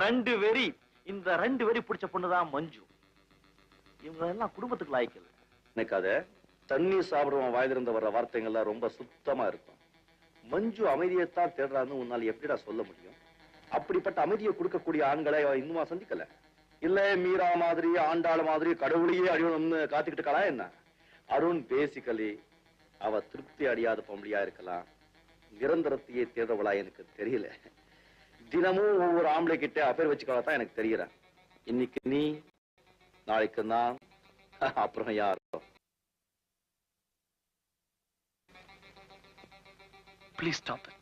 ரெண்டு வெறி, இந்த ரெண்டு வெறி பிடிச்ச பொண்ணுதான் மஞ்சு. இவங்க எல்லாம் குடும்பத்துக்கு லாய்க்கல. எனக்கு அத தண்ணி சாப்பிடுவோம் வாயிலிருந்து வர்ற வார்த்தைகள்லாம் ரொம்ப சுத்தமா இருக்கும். மஞ்சு அமைதியைத்தான் தேடுறான்னு உன்னால எப்படிடா சொல்ல முடியும்? அப்படிப்பட்ட அமைதியை கொடுக்கக்கூடிய ஆண்களை இன்னுமா சந்திக்கல? இல்ல மீரா மாதிரி ஆண்டாள் மாதிரி கடவுளையே அழியணும்னு காத்துக்கிட்டு இருக்கலாம் என்ன? அருண் பேசிக்கலி அவ திருப்தி அடையாத பொம்பளையா இருக்கலாம். நிரந்தரத்தையே தேடுறவளா எனக்கு தெரியல. தினமும் ஒவ்வொரு ஆம்பளை கிட்ட அபேர் வச்சுக்கதான் எனக்கு தெரியற. இன்னைக்கு நீ, நாளைக்கு நான், அப்புறம் யாரோ. Please stop it.